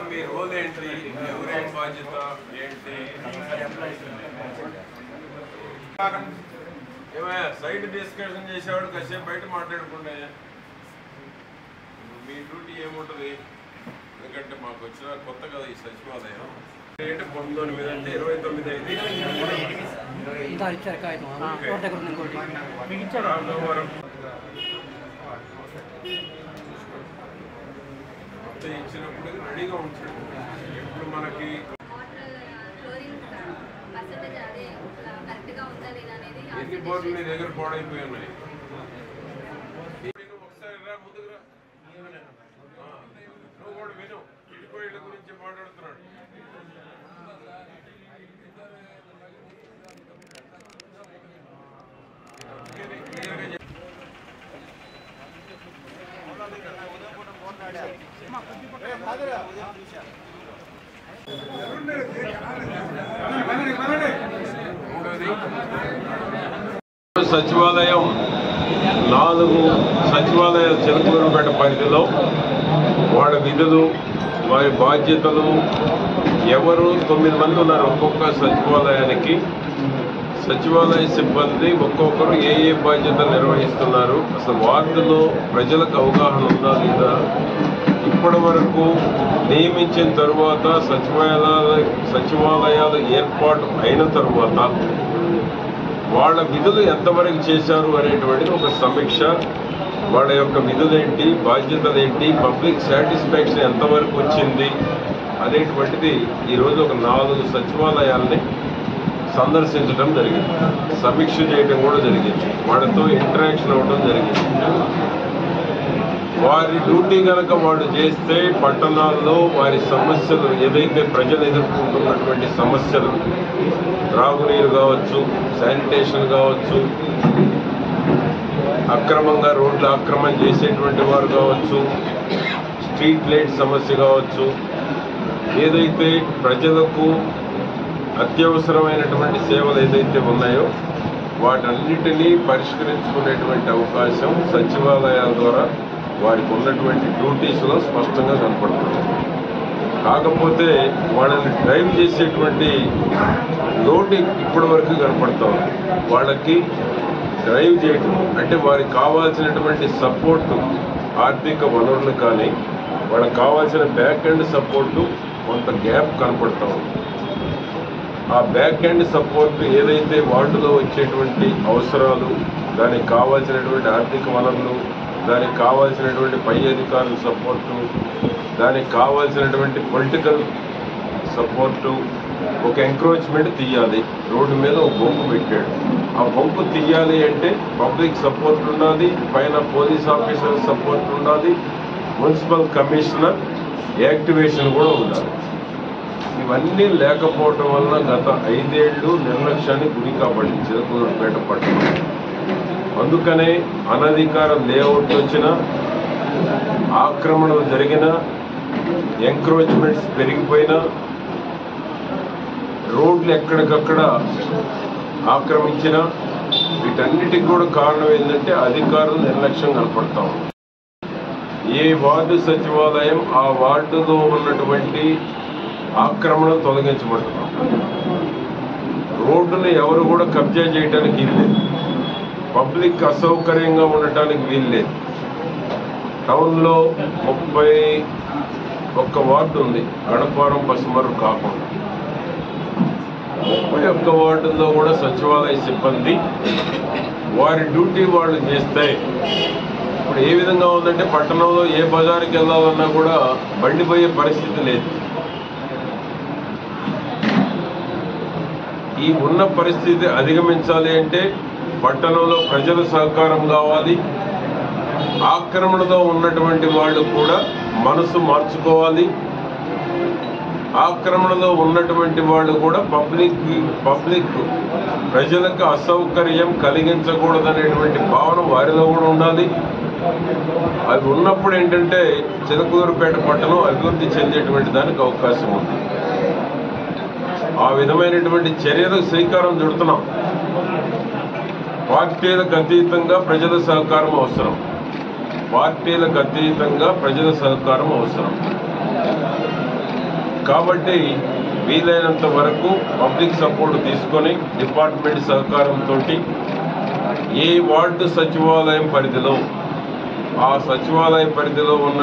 మీ role ఏంటి, ఎవరేం బాధ్యత ఏంటి? ఏమయ్యా సైట్ డిస్కషన్ చేసేవాడు కాసేపు బయట మాట్లాడుకుంటే మీ డ్యూటీ ఏముంటుంది? ఎందుకంటే మాకు వచ్చిన కొత్త కదా ఈ సచివాలయం. ఏంటి 19 అంటే 29 అయింది. ఇచ్చినప్పుడు రెడీగా ఉంటాడు. ఎప్పుడు మనకి ఎన్ని బోర్లు నీ దగ్గర పాడైపోయి ఉన్నాయి. ఒకసారి రా, ముందుకు రా. నువ్వు కూడా విను. ఇటుకోయిళ్ళ గురించి మాట్లాడుతున్నాడు. సచివాలయం 4 సచివాలయాల చిలకలూరుపేట పరిధిలో వాళ్ళ విధులు, వారి బాధ్యతలు, ఎవరు 9 మంది ఉన్నారు ఒక్కొక్క సచివాలయానికి. సచివాలయ సిబ్బంది ఒక్కొక్కరు ఏ ఏ బాధ్యతలు నిర్వహిస్తున్నారు, అసలు వార్డులో ప్రజలకు అవగాహన ఉందా లేదా, ఇప్పటి వరకు నియమించిన తరువాత సచివాలయాలు ఏర్పాటు అయిన తరువాత వాళ్ళ విధులు ఎంతవరకు చేశారు అనేటువంటిది ఒక సమీక్ష. వాళ్ళ యొక్క విధులేంటి, బాధ్యతలేంటి, పబ్లిక్ సాటిస్ఫాక్షన్ ఎంతవరకు వచ్చింది అనేటువంటిది ఈరోజు ఒక 4 సచివాలయాల్ని సందర్శించడం జరిగింది. సమీక్ష చేయడం కూడా జరిగింది. వాళ్ళతో ఇంటరాక్షన్ అవ్వడం జరిగింది. వారి డ్యూటీ కనుక వాళ్ళు చేస్తే పట్టణాల్లో వారి సమస్యలు, ఏదైతే ప్రజలు ఎదుర్కొంటున్నటువంటి సమస్యలు, త్రాగునీరు కావచ్చు, శానిటేషన్ కావచ్చు, అక్రమంగా రోడ్లు ఆక్రమణ చేసేటువంటి వారు కావచ్చు, స్ట్రీట్ లైట్ సమస్య కావచ్చు, ఏదైతే ప్రజలకు అత్యవసరమైనటువంటి సేవలు ఏదైతే ఉన్నాయో వాటన్నిటినీ పరిష్కరించుకునేటువంటి అవకాశం సచివాలయాల ద్వారా వారికి ఉన్నటువంటి డ్యూటీస్లో స్పష్టంగా కనపడుతుంది. కాకపోతే వాళ్ళని డ్రైవ్ చేసేటువంటి లోటు ఇప్పటి వరకు కనపడుతుంది. వాళ్ళకి డ్రైవ్ చేయడం అంటే వారికి కావాల్సినటువంటి సపోర్టు, ఆర్థిక వనరులు కానీ వాళ్ళకి కావాల్సిన బ్యాక్ ఎండ్ సపోర్టు కొంత గ్యాప్ కనపడుతూ ఉంది. ఆ బ్యాక్ ఎండ్ సపోర్ట్ ఏదైతే వార్డులో వచ్చేటువంటి అవసరాలు, దానికి కావాల్సినటువంటి ఆర్థిక వనరులు, దానికి కావాల్సినటువంటి పై అధికారుల సపోర్టు, దానికి కావాల్సినటువంటి పొలిటికల్ సపోర్టు, ఒక ఎంక్రోచ్మెంట్ తీయాలి. రోడ్డు మీద ఒక బొంకు పెట్టాడు. ఆ బొంకు తీయాలి అంటే పబ్లిక్ సపోర్ట్ ఉండాలి, పైన పోలీస్ ఆఫీసర్ సపోర్ట్ ఉండాలి, మున్సిపల్ కమిషనర్ యాక్టివేషన్ కూడా ఉండాలి. ఇవన్నీ లేకపోవటం వలన గత 5 ఏళ్లు నిర్లక్ష్యానికి గురి కాబడింది చిలకలూరుపేట పట్టణం. అందుకనే అనధికార లేఅవుట్ వచ్చిన, ఆక్రమణలు జరిగిన, ఎంక్రోచ్మెంట్స్ పెరిగిపోయినా, రోడ్లు ఎక్కడికక్కడ ఆక్రమించిన, వీటన్నిటికి కూడా కారణం ఏంటంటే అధికారులు నిర్లక్ష్యం కనపడతాం. ఏ వార్డు సచివాలయం ఆ వార్డులో ఉన్నటువంటి ఆక్రమణ తొలగించబడుతున్నాం. రోడ్డును ఎవరు కూడా కబ్జా చేయడానికి వీల్లేదు, పబ్లిక్ అసౌకర్యంగా ఉండటానికి వీల్లేదు. టౌన్లో 31 వార్డు ఉంది, గణపారం పసుమరు కాకుండా. 31 వార్డుల్లో కూడా సచివాలయ సిబ్బంది వారి డ్యూటీ వాళ్ళు చేస్తే ఇప్పుడు ఏ విధంగా ఉందంటే పట్టణంలో ఏ బజారుకి వెళ్ళాలన్నా కూడా బండి పోయే పరిస్థితి లేదు. ఈ ఉన్న పరిస్థితి అధిగమించాలి అంటే పట్టణంలో ప్రజల సహకారం కావాలి. ఆక్రమణలో ఉన్నటువంటి వాళ్ళు కూడా మనసు మార్చుకోవాలి. ఆక్రమణలో ఉన్నటువంటి వాళ్ళు కూడా పబ్లిక్ ప్రజలకు అసౌకర్యం కలిగించకూడదనేటువంటి భావన వారిలో కూడా ఉండాలి. అవి ఉన్నప్పుడు ఏంటంటే చిలకలూరుపేట పట్టణం అభివృద్ధి చెందేటువంటి దానికి అవకాశం ఉంది. ఆ విధమైనటువంటి చర్యలకు శ్రీకారం చుడుతున్నాం. పార్టీలకు అతీతంగా ప్రజల సహకారం అవసరం. పార్టీలకు అతీతంగా ప్రజల సహకారం అవసరం. కాబట్టి వీలైనంత వరకు పబ్లిక్ సపోర్ట్ తీసుకొని డిపార్ట్మెంట్ సహకారంతో ఏ వార్డు సచివాలయం పరిధిలో ఆ సచివాలయ పరిధిలో ఉన్న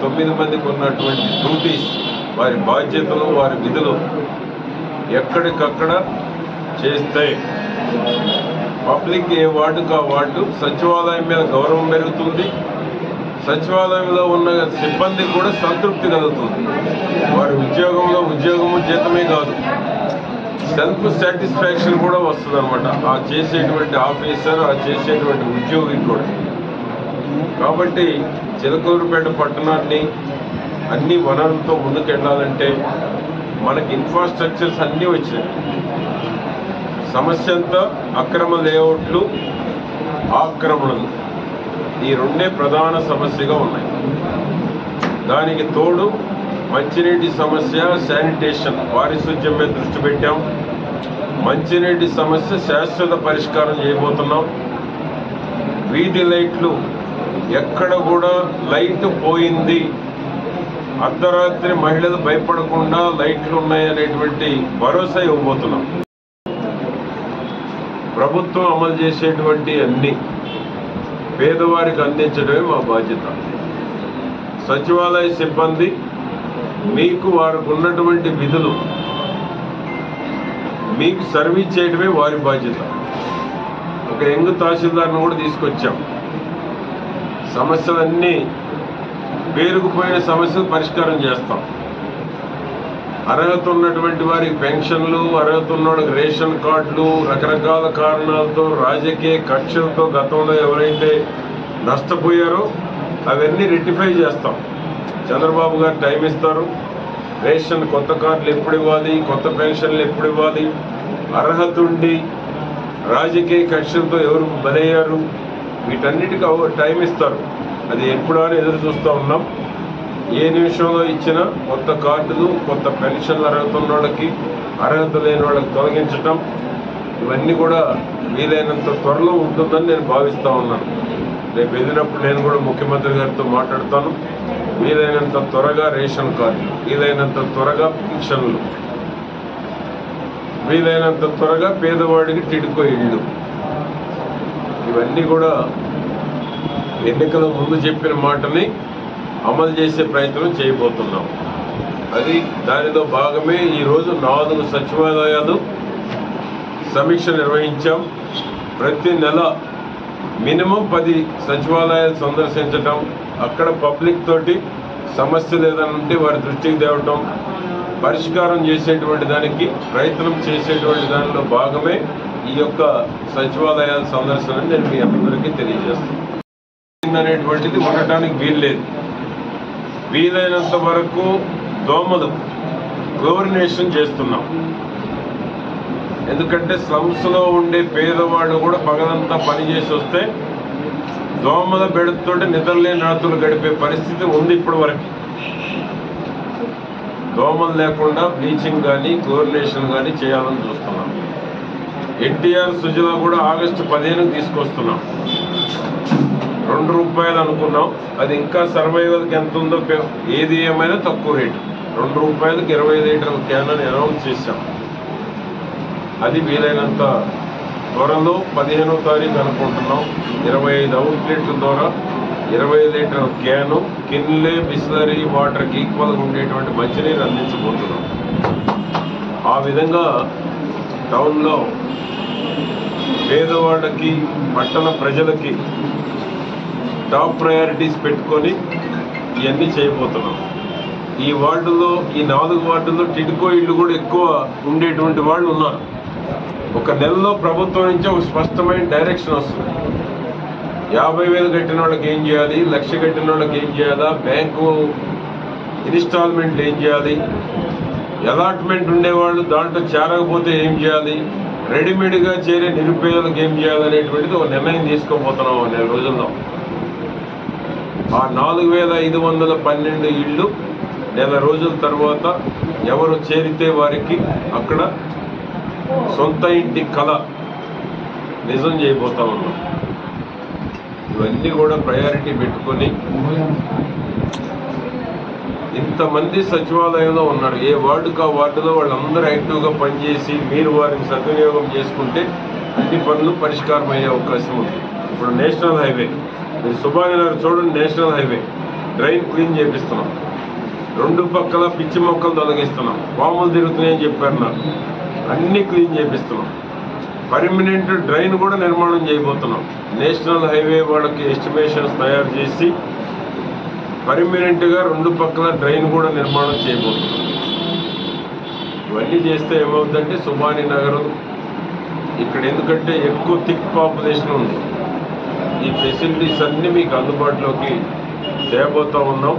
9 మందికి ఉన్నటువంటి డ్యూటీస్, వారి బాధ్యతలు, వారి విధులు ఎక్కడికక్కడ చేస్తే పబ్లిక్ ఏ వార్డుకు ఆ వార్డు సచివాలయం మీద గౌరవం పెరుగుతుంది. సచివాలయంలో ఉన్న సిబ్బంది కూడా సంతృప్తి కలుగుతుంది. వారి ఉద్యోగము జీతమే కాదు, సెల్ఫ్ సాటిస్ఫాక్షన్ కూడా వస్తుంది అనమాట. ఆ చేసేటువంటి ఆఫీసర్, ఆ చేసేటువంటి ఉద్యోగికి కూడా. కాబట్టి చిలకలూరుపేట పట్టణాన్ని అన్ని వనరులతో ముందుకెళ్లాలంటే మనకి ఇన్ఫ్రాస్ట్రక్చర్స్ అన్నీ వచ్చినాయి. సమస్య అంతా అక్రమ లేఅవుట్లు, ఆక్రమణలు, ఈ రెండే ప్రధాన సమస్యగా ఉన్నాయి. దానికి తోడు మంచినీటి సమస్య, శానిటేషన్, పారిశుధ్యం మీద దృష్టి పెట్టాం. మంచినీటి సమస్య శాశ్వత పరిష్కారం చేయబోతున్నాం. వీధి లైట్లు ఎక్కడ కూడా లైట్ పోయింది, అర్ధరాత్రి మహిళలు భయపడకుండా లైట్లు ఉన్నాయనేటువంటి భరోసా ఇవ్వబోతున్నాం. ప్రభుత్వం అమలు చేసేటువంటి అన్ని పేదవారికి అందించడమే మా బాధ్యత. సచివాలయ సిబ్బంది మీకు వారికి ఉన్నటువంటి విధులు మీకు సర్వీస్ చేయడమే వారి బాధ్యత. ఒక యంగ్ తహసీల్దార్ను కూడా తీసుకొచ్చాం. సమస్యలన్నీ పేరుకుపోయిన సమస్యలు పరిష్కారం చేస్తాం. అర్హత ఉన్నటువంటి వారికి పెన్షన్లు, అర్హత ఉన్నవాడికి రేషన్ కార్డులు, రకరకాల కారణాలతో రాజకీయ కక్షలతో గతంలో ఎవరైతే నష్టపోయారో అవన్నీ రెక్టిఫై చేస్తాం. చంద్రబాబు గారు టైం ఇస్తారు. రేషన్ కొత్త కార్డులు ఎప్పుడు ఇవ్వాలి, కొత్త పెన్షన్లు ఎప్పుడు ఇవ్వాలి, అర్హత ఉండి రాజకీయ కక్షలతో ఎవరు బలయ్యారు, వీటన్నిటికీ టైం ఇస్తారు. అది ఎప్పుడో అని ఎదురు చూస్తూ ఉన్నాం. ఏ నిమిషంలో ఇచ్చినా కొత్త కార్డులు, కొత్త పెన్షన్లు అర్హత ఉన్న వాళ్ళకి, అర్హత లేని వాళ్ళకి తొలగించటం, ఇవన్నీ కూడా వీలైనంత త్వరలో ఉంటుందని నేను భావిస్తూ ఉన్నాను. రేపు వెళ్ళినప్పుడు నేను కూడా ముఖ్యమంత్రి గారితో మాట్లాడతాను. వీలైనంత త్వరగా రేషన్ కార్డులు, వీలైనంత త్వరగా పెన్షన్లు, వీలైనంత త్వరగా పేదవాడికి టిడ్కో ఇళ్ళు, ఇవన్నీ కూడా ఎన్నికల ముందు చెప్పిన మాటని అమలు చేసే ప్రయత్నం చేయబోతున్నాం. అది దానిలో భాగమే ఈరోజు 4 సచివాలయాలు సమీక్ష నిర్వహించాం. ప్రతి నెల మినిమం 10 సచివాలయాలు సందర్శించటం, అక్కడ పబ్లిక్ తోటి సమస్యలు ఏదైనా ఉంటే వారి దృష్టికి తేవటం, పరిష్కారం చేసేటువంటి దానికి ప్రయత్నం చేసేటువంటి దానిలో భాగమే ఈ యొక్క సచివాలయాల సందర్శన నేను మీ అందరికీ తెలియజేస్తాను. అనేటువంటిది ఉండటానికి వీల్లేదు. వీలైనంత వరకు దోమలు క్లోరినేషన్ చేస్తున్నాం. ఎందుకంటే స్లమ్స్ లో ఉండే పేదవాడు కూడా పగలంతా పనిచేసి వస్తే దోమల బెడతో నిద్రలేని రాత్రులు గడిపే పరిస్థితి ఉంది. ఇప్పటి వరకు దోమలు లేకుండా బ్లీచింగ్ కానీ క్లోరినేషన్ కానీ చేయాలని చూస్తున్నాం. ఎన్టీఆర్ సుజలా కూడా ఆగస్టు 15కి తీసుకొస్తున్నాం. ₹2 అనుకున్నాం. అది ఇంకా సర్వైవల్కి ఎంత ఉందో ఏది ఏమైనా తక్కువ రేటు. ₹2కి 20 లీటర్ల క్యాన్ అని అనౌన్స్ చేశాం. అది వీలైనంత త్వరలో 15వ తారీఖు అనుకుంటున్నాం. 25 అవుట్లెట్ల ద్వారా 20 లీటర్ల క్యాను కిన్లే బిస్లరీ వాటర్కి ఈక్వల్గా ఉండేటువంటి మంచినీరు అందించబోతున్నాం. ఆ విధంగా టౌన్లో పేదవాళ్ళకి, పట్టణ ప్రజలకి టాప్ ప్రయారిటీస్ పెట్టుకొని ఇవన్నీ చేయబోతున్నాం. ఈ వార్డులో, ఈ 4 వార్డుల్లో టిడ్కో ఇళ్ళు కూడా ఎక్కువ ఉండేటువంటి వాళ్ళు ఉన్నారు. ఒక నెలలో ప్రభుత్వం నుంచి ఒక స్పష్టమైన డైరెక్షన్ వస్తుంది. 50,000 కట్టిన వాళ్ళకి ఏం చేయాలి, 1,00,000 కట్టిన వాళ్ళకి ఏం చేయాలా, బ్యాంకు ఇన్స్టాల్మెంట్ ఏం చేయాలి, అలాట్మెంట్ ఉండేవాళ్ళు దాంట్లో చేరకపోతే ఏం చేయాలి, రెడీమేడ్గా చేరే నిరుపేదలకు ఏం చేయాలనేటువంటిది ఒక నిర్ణయం తీసుకోబోతున్నాం 4 రోజుల్లో. ఆ 4,512 ఇళ్ళు 4 రోజుల తర్వాత ఎవరు చేరితే వారికి అక్కడ సొంత ఇంటి కళ నిజం చేయబోతా ఉన్నాం. ఇవన్నీ కూడా ప్రయారిటీ పెట్టుకొని ఇంతమంది సచివాలయంలో ఉన్నారు. ఏ వార్డుకు ఆ వార్డులో వాళ్ళందరూ యాక్టివ్గా పనిచేసి మీరు వారిని సద్వినియోగం చేసుకుంటే అన్ని పనులు పరిష్కారం అయ్యే అవకాశం ఉంది. ఇప్పుడు నేషనల్ హైవే మీరు సుభానగర్ చూడండి, నేషనల్ హైవే డ్రైన్ క్లీన్ చేపిస్తున్నాం, 2 పక్కల పిచ్చి మొక్కలు తొలగిస్తున్నాం, పాములు తిరుగుతున్నాయని చెప్పారు నాకు, అన్నీ క్లీన్ చేపిస్తున్నాం. పర్మనెంట్ డ్రైన్ కూడా నిర్మాణం చేయబోతున్నాం. నేషనల్ హైవే వాళ్ళకి ఎస్టిమేషన్స్ తయారు చేసి పర్మనెంట్గా 2 పక్కల డ్రైన్ కూడా నిర్మాణం చేయబోతున్నాం. ఇవన్నీ చేస్తే ఏమవుతుందంటే సుభాని నగరం ఇక్కడ ఎందుకంటే ఎక్కువ థిక్ పాపులేషన్ ఉంది, ఈ ఫెసిలిటీస్ అన్నీ మీకు అందుబాటులోకి తేబోతా ఉన్నాం.